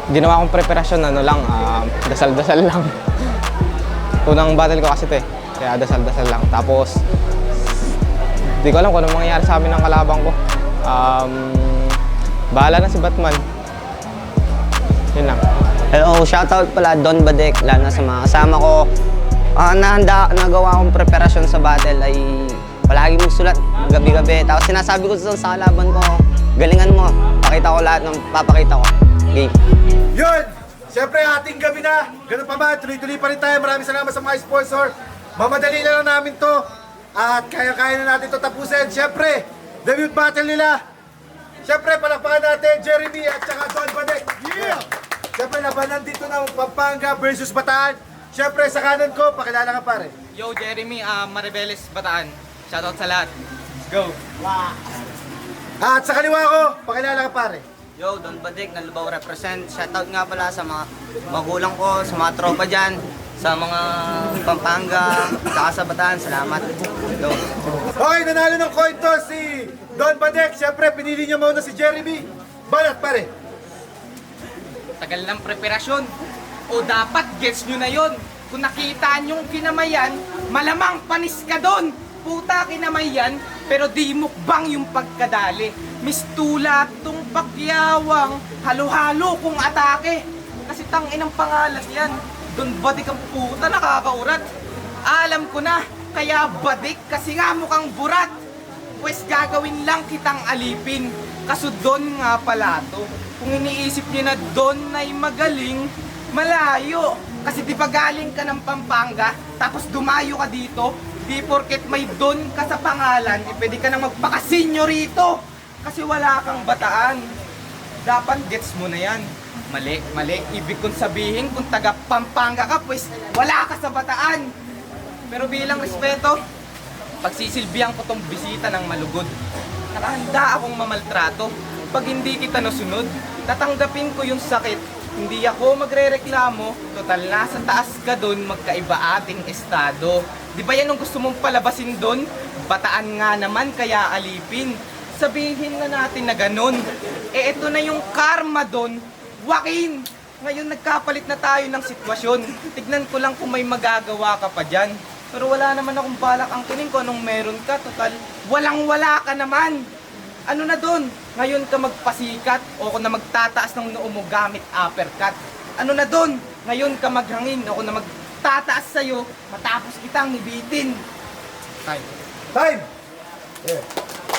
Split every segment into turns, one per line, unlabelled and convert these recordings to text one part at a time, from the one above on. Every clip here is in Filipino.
Ginawa kong preparasyon, ano lang, dasal-dasal lang. Unang battle ko kasi ito eh, kaya dasal-dasal lang. Tapos, di ko alam kung ano mangyayari sa amin ng kalabang ko. Bahala na si Batman. Yun lang.
Hello, shoutout pala Don Badek, lalo na sa mga kasama ko. Nagawa kong preparasyon sa battle ay palagi magsulat gabi-gabi. Tapos sinasabi ko sa kalaban ko, galingan mo, pakita ko lahat ng papakita ko. Okay.
Yun! Siyempre, ating gabi na. Ganun pa ba? Tuloy-tuloy pa rin tayo. Maraming salamat sa mga sponsor. Mamadali na lang namin to. At kaya-kaya na natin to tapusin. Siyempre, debut battle nila. Siyempre, palakpakan natin Jeremy at saka Don Badek. Yeah! Siyempre, labanan dito ng Pampanga versus Bataan. Siyempre, sa kanan ko, pakilala ka pare.
Yo, Jeremy, Maribeles, Bataan. Shoutout sa lahat. Let's go.
At sa kaliwa ko, pakilala ka pare.
Yo, Don Badek, Nalubao represent. Shoutout nga pala sa mga magulang ko, sa mga tropa dyan, sa mga Pampanga, saka sa Bataan. Salamat. Yo.
Okay, nanalo ng coin toss si Don Badek. Siyempre, pinili niya muna si Jeremy. Balat pare.
Tagal ng preparasyon. O dapat gets nyo na yon. Kung nakita nyong kinamayan, malamang panis ka doon. Puta kinamayan, pero di mukbang yung pagkadali. Mistula tong pakyawang, halo-halo kung atake. Kasi tanginang pangalan yan. Doon badik ang puta, nakakaurat. Alam ko na, kaya badik kasi nga mukhang burat. Pwes gagawin lang kitang alipin. Kaso doon nga pala to. Kung iniisip niyo na doon ay magaling, malayo. Kasi di ba galing ka ng Pampanga, tapos dumayo ka dito, di porket may doon ka sa pangalan, pwede ka nang magpakasinyo rito. Kasi wala kang Bataan. Dapat gets mo na yan. Mali, mali. Ibig kong sabihin, kung taga Pampanga ka, pues wala ka sa Bataan. Pero bilang respeto, pagsisilbihan ko tong bisita ng malugod. Nakahanda akong mamaltrato. Pag hindi kita nasunod, tatanggapin ko yung sakit. Hindi ako magrereklamo. Total, nasa taas ka doon, magkaiba ating estado. Di ba yan ang gusto mong palabasin doon? Bataan nga naman, kaya alipin. Sabihin na natin na ganun. Eh, eto na yung karma doon. Joaquin! Ngayon nagkapalit na tayo ng sitwasyon. Tignan ko lang kung may magagawa ka pa dyan. Pero wala naman akong balak ang kunin ko anong meron ka. Total, walang-wala ka naman. Ano na doon? Ngayon ka magpasikat o ako na magtataas ng noo mo gamit uppercut. Ano na doon? Ngayon ka maghangin ako na magtataas sa'yo matapos kitang ibitin. Time.
Time! Yeah.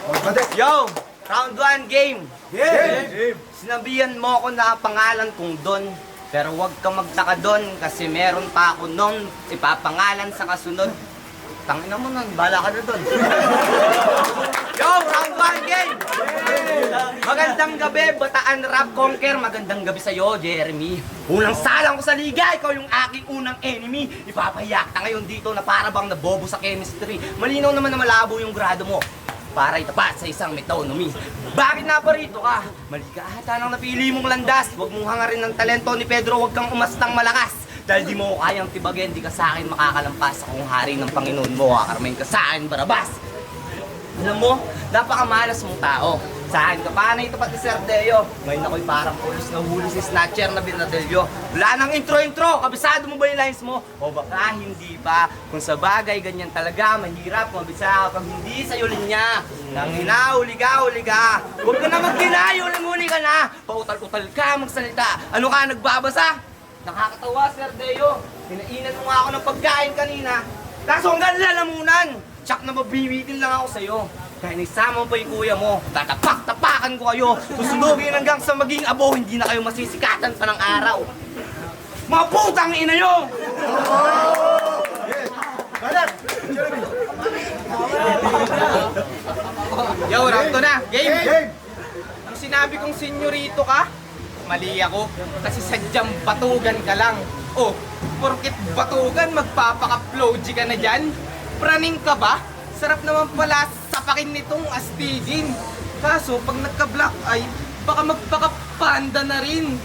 Don Badek.
Yo, round 1 game.
Game!
Sinabihan mo ako na pangalan kong Don. Pero huwag ka magtaka doon kasi meron pa ako noon ipapangalan sa kasunod. Tangina mo nun, bala ka na doon. Yo, round 1 game! Magandang gabi, Bataan Rap Conquer. Magandang gabi sa'yo, Jeremy. Unang salang ko sa liga, ikaw yung aking unang enemy. Ipapahiyak ka ngayon dito na para bang nabobo sa chemistry. Malinaw naman na malabo yung grado mo para itapat sa isang metonymy. Bakit na pa rito ka? Mali ka ata nang napili mong landas. Huwag mong hangarin ng talento ni Pedro, huwag kang umastang malakas. Dahil di mo kayang tibagin, di ka sa akin makakalampas. Akong hari ng Panginoon mo, kakarmain ka sa akin, Barabas. Alam mo, napakamalas mong tao. Sa akin ka pa na itapat ni Sir Deo. Ngayon ako'y parang pulis na huli si Snatcher na Binadelyo. Wala nang intro-intro, kabisado mo ba yung lines mo? O baka hindi pa. Kung sa bagay, ganyan talaga, mahirap mabisa pag hindi sa'yo linya. Nangina, huli ka. Huwag ka na mag-deny, huli ka na. Pautal-utal ka, magsalita. Ano ka, nagbabasa? Nakakatawa, Sir Deo. Pinainan mo nga ako ng pagkain kanina. Kaso hanggang lalamunan. Tsak na mabibitin lang ako sa'yo. Kaya naisama mo pa yung kuya mo. Tatapak-tapakan ko kayo. Susunugin hanggang sa maging abo. Hindi na kayo masisikatan pa ng araw. Mga putang ina nyo!
Balat! Jeremy!
Yo, round 2 na. Game!
Game!
Ang sinabi kong senyorito ka, mali ako. Kasi sadyang batugan ka lang. Oh, porket batugan, magpapaka-flow ka na dyan. Praning ka ba? Sarap naman pala sapakin nitong astigin. Kaso, pag nagka-black eye, baka magpaka-panda na rin.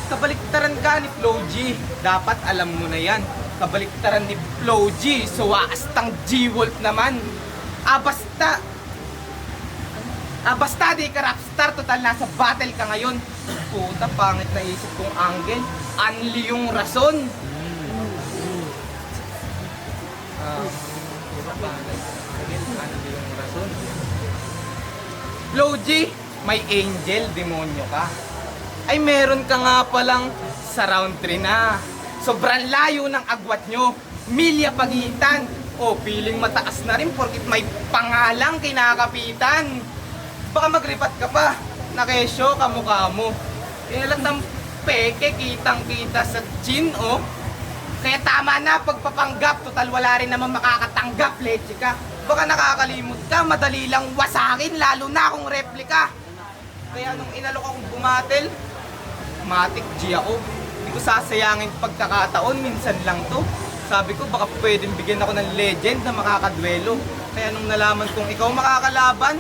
Kabaliktaran ka ni Flo G. Dapat alam mo na yan. Kabaliktaran ni Flo G. So, waastang G-Wolf naman. Basta. Basta di ka rapstar, total nasa battle ka ngayon. Puta, pangit na isip kong angle. Unli yung rason. Logi, may angel, demonyo ka. Ay meron ka nga palang sa round 3 na. Sobrang layo ng agwat nyo. Milya pagitan. O feeling mataas na rin porkit may pangalang kinakapitan. Baka magripat ka pa. Nakesyo kamukha mo. Ilang peke kitang kita sa chin oh. Kaya tama na pagpapanggap. Total wala rin naman makakatanggap. Leche ka. Baka nakakalimot ka. Madali lang wasakin. Lalo na kung replika. Kaya nung inalok akong bumatel, matik G ako. Hindi ko sasayangin pagkakataon. Minsan lang to. Sabi ko baka pwedeng bigyan ako ng legend na makakadwelo. Kaya nung nalaman kong ikaw makakalaban,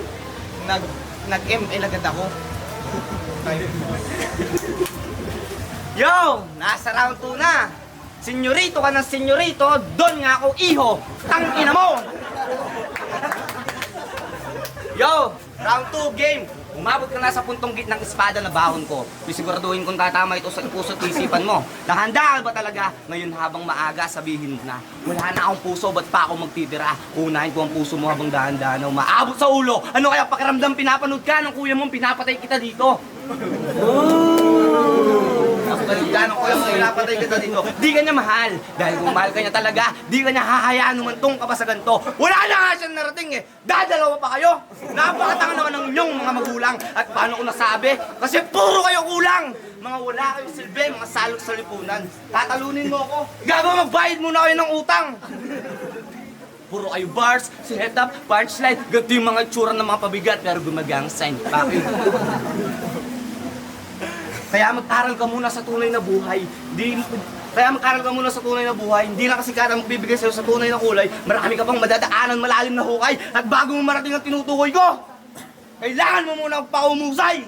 nag-ML agad ako.
Yo! Nasa round 2 na! Senyorito ka ng senyorito, doon nga ako iho! Tangina mo! Yo! Round 2 game! Umabot ka na sa puntong gitnang espada na bahon ko. Sisiguraduhin kung tatama ito sa puso't isipan mo. Nakahanda ka ba talaga? Ngayon habang maaga, sabihin mo na. Wala na akong puso, ba't pa ako magtitira? Unahin ko ang puso mo habang dahan-dahan na umaabot sa ulo. Ano kaya pakiramdam pinapanood ka ng kuya mong pinapatay kita dito? Gano'n ko yung pinapatay kita dito. Di ka niya mahal. Dahil kung mahal ka niya talaga, di ka niya hahayaan umantong ka pa sa ganito. Wala na nga siyang narating eh. Dadalawa pa kayo. Napakatanga naman ng inyong mga magulang. At paano ko nasabi? Kasi puro kayo kulang. Mga wala kayong silbi, mga salok sa lipunan. Tatalunin mo ako. Gago, magbayad muna kayo ng utang. Puro kayo bars, setup, punchline. Ganito yung mga itsura ng mga pabigat pero gumagang sign. Bakit? Kaya mag-aral ka muna sa tunay na buhay. Kaya mag-aral ka muna sa tunay na buhay. Hindi na kasi kaya magbibigay sa'yo sa tunay na kulay. Marami ka pang madadaanan malalim na hukay. At bago mo marating ang tinutukoy ko, kailangan mo muna pakumusay.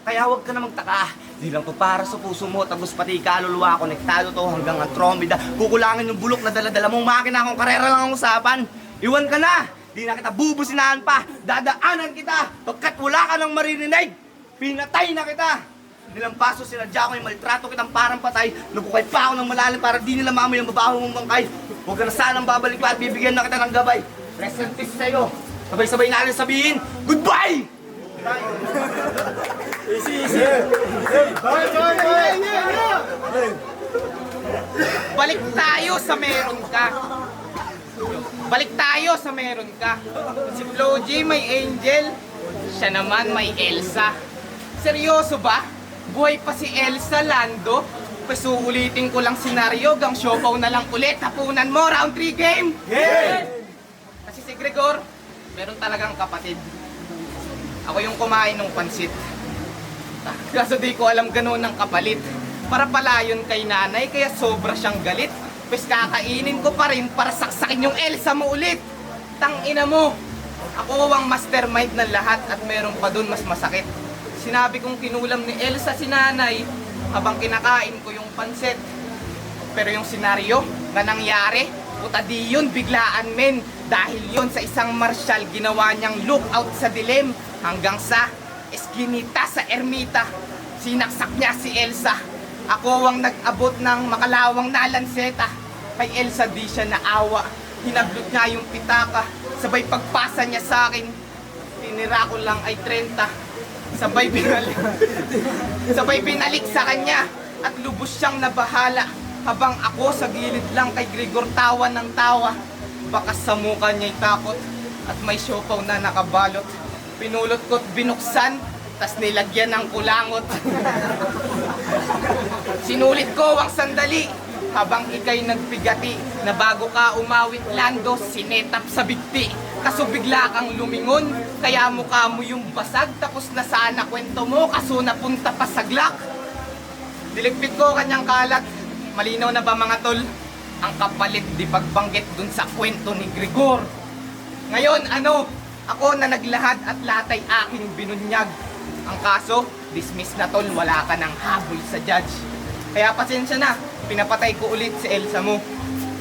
Kaya huwag ka na magtaka. Di lang to para sa puso mo. Tapos pati kaluluwa, konektado to hanggang Andromeda. Kukulangin yung bulok na dala-dala mong makina kung karera lang ang usapan. Iwan ka na. Di na kita bubusinahan pa. Dadaanan kita. Pagkat wala ka nang maririnig. Pinatay na kita! Nilang paso sinadya ko yung maltrato kitang parang patay. Nabukay pa ako ng malalim para di nila mamoy ang babaho mong bangkay. Huwag ka na sanang babalik pa at bibigyan na kita ng gabay. Rest in peace sa'yo. Sabay-sabay natin sabihin, goodbye!
Balik tayo sa meron ka. Balik tayo sa meron ka. Si Flo G may angel, siya naman may Elsa. Seryoso ba? Buhay pa si Elsa, Lando? Pues uulitin ko lang senaryo, gang siopaw na lang ulit. Hapunan mo, round 3 game!
Yes!
Kasi si Gregor, meron talagang kapatid. Ako yung kumain ng pansit. Kaso di ko alam gano'n ang kapalit. Para palayon kay nanay, kaya sobra siyang galit. Pues kakainin ko pa rin para saksakin yung Elsa mo ulit. Tangina mo! Ako ang mastermind ng lahat at meron pa dun mas masakit. Sinabi kong kinulam ni Elsa si nanay habang kinakain ko yung pansit. Pero yung senaryo na nangyari, puta di yun biglaan men. Dahil yun sa isang marshal ginawa niyang lookout sa dilim hanggang sa eskinita sa ermita. Sinaksak niya si Elsa. Ako ang nag-abot ng makalawang na lanseta. Kay Elsa di siya naawa. Hinablot niya yung pitaka. Sabay pagpasa niya sa akin. Tinira ko lang ay 30. Sabay binalik sa kanya. At lubos siyang nabahala. Habang ako sa gilid lang kay Gregor tawa ng tawa. Baka sa mukha niya'y takot. At may siopaw na nakabalot. Pinulot ko't binuksan. Tas nilagyan ng kulangot. Sinulit ko ang sandali habang ikay nagpigati na bago ka umawit Lando, sinetap sa bigti. Kaso bigla kang lumingon, kaya mukha mo yung basag. Tapos na sana kwento mo, kaso napunta pa sa glak. Diligpit ko kanyang kalat. Malinaw na ba mga tol? Ang kapalit di pagbanggit dun sa kwento ni Gregor. Ngayon ano? Ako na naglahad at latay aking binunyag. Ang kaso, dismiss na tol, wala ka ng habol sa judge. Kaya pasensya na, pinapatay ko ulit si Elsa mo.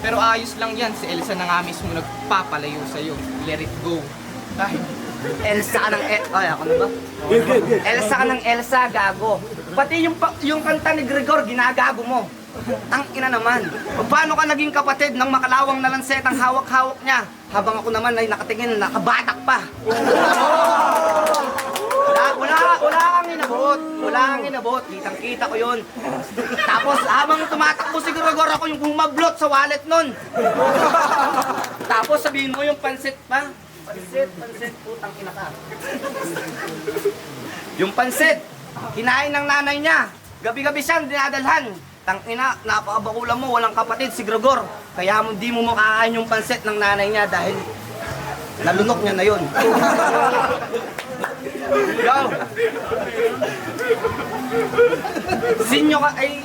Pero ayos lang yan, si Elsa na nga mismo nagpapalayo sa'yo. Let it go.
Elsa ka ng Ay, ako na ba? Elsa ka ng Elsa, gago. Pati yung kanta ni Gregor, ginagago mo. Ang ina naman. Paano ka naging kapatid ng makalawang na lansetang hawak-hawak niya? Habang ako naman ay nakatingin, nakabatak pa. Wala kang inabot. Wala kang inabot. Kitang-kita ko yun. Tapos habang tumatakbo si Gregor, ako yung humablot sa wallet nun. Tapos sabihin mo yung pansit pa. Pansit, putang ina ka. Yung pansit, kinain ng nanay niya. Gabi-gabi siyang dinadalhan. Tangina, napakabakulan mo, walang kapatid si Gregor. Kaya di mo makakain yung pansit ng nanay niya dahil nalunok niya na yun. Yo! Sinyo ka, ay...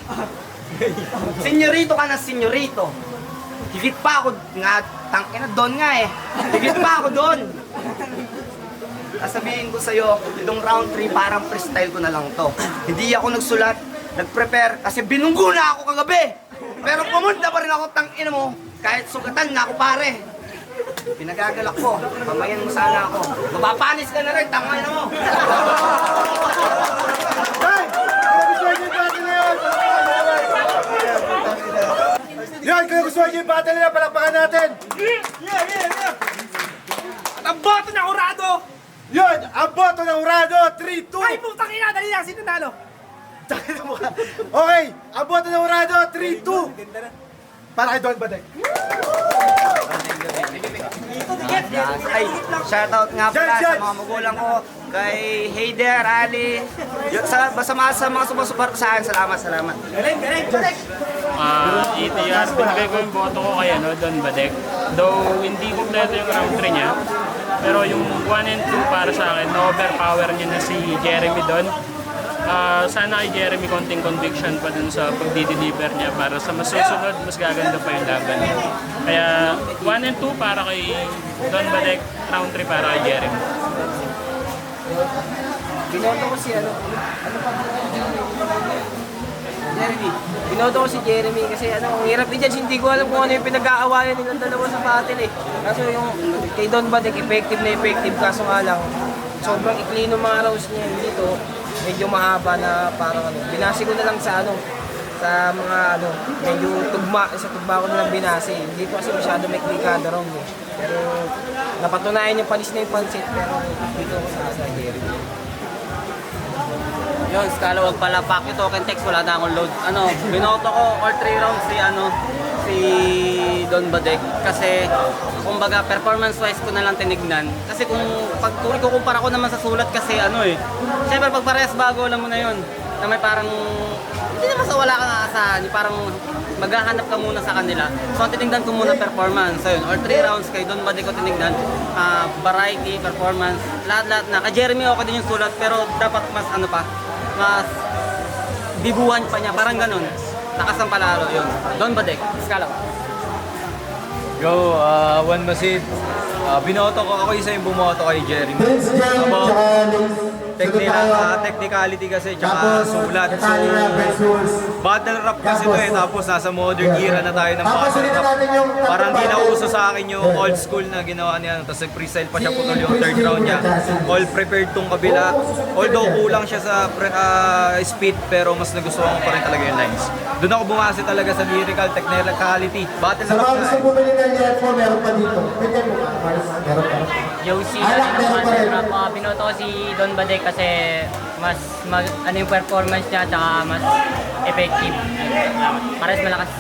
Senyorito ka na senyorito. Higit pa ako, nga, tangina, doon nga eh. Higit pa ako doon. Sasabihin ko sa'yo, itong round 3 parang freestyle ko na lang to. Hindi ako nagsulat, nag-prepare, kasi binunggo na ako kagabi. Pero pumunta pa rin ako, tangina mo, kahit sugatan na ako pare. Pinagagalak ko, pamayan mo sana ako. Mapapanis ka na rin, tangina mo.
Hey! Kaya gusto niyo yung battle na yun! Yan, kaya gusto niyo yung battle na palakpakan natin!
At ang boto ng Urado!
Yun, ang boto ng Urado, 3-2!
Ay, putang ina, dali lang, sino nalo?
Okay, ang boto ng Urado, 3-2! Para kay Don Badek.
Ay, shoutout nga pala
Judge!
sa mga magulang ko, kay Heider, Ali, basta sa mga sumasupport sa akin, salamat.
ETR, binigay ko yung boto ko kay Don Badek. Though hindi kompleto yung round 3 niya, pero yung 1 and 2 para sa akin, na-overpower niya na si Jeremy Don. Sana kay Jeremy konting conviction pa dun sa pagdi-deliver niya para sa mas susunod, mas gaganda pa yung laban. Kaya 1 and 2 para kay Don Badek, round 3 para kay Jeremy.
Binoto ko si Jeremy. Binoto ko si Jeremy kasi ang hirap i-judge, hindi ko alam kung ano yung pinag-aawayan nilang dalawa sa battle eh. Kaso yung kay Don Badek, effective na effective, kaso nga lang, sobrang ikli ng mga rounds niya dito, medyo mahaba na parang binasi ko na lang sa sa mga medyo sa tugma ko na lang binasi. Hindi ko kasi masyado may klikada round eh. Pero napatunayan niya panis na yung pansit, pero dito ako sa Jeremy.
Yun, skala wag pala pack ito, token text, wala na akong load. Binoto ko or 3 rounds si Don Badek kasi kumbaga performance wise ko na lang tinignan. Kasi kung kukumpara ko naman sa sulat kasi syempre pag parehas bago, alam mo na yun, na may parang hindi naman sa wala kang aasahan, parang maghahanap ka muna sa kanila. So tinignan ko muna performance. So yun, or 3 rounds kay Don Badek ko tinignan, variety, performance, lahat na. Kay Jeremy okay din yung sulat, pero dapat mas mas bibuhan pa niya, parang ganun. Nakasampalalo yun. Don Badek, skala.
Go, Juan Masid. Binoto ko, ako isa yung bumoto kay Jeremy. About technicality kasi, tsaka sulat. So, battle rap kasi to tapos nasa modern era na tayo ng battle rap. Parang di nauso sa akin yung old school na ginawa niya. Tapos nag-freestyle pa siya putol yung third round niya. All prepared tong kabila. Although kulang siya sa speed, pero mas nagustuhan ko pa rin talaga yung lines. Doon ako bumase talaga sa lyrical, technicality. Battle rap na
Gusto bumili ng Red 4, meron pa dito. Pwede mo ka, meron pa.
Josie, binoto ko si Don Badek kasi mas yung performance niya at mas effective. Pares malakas.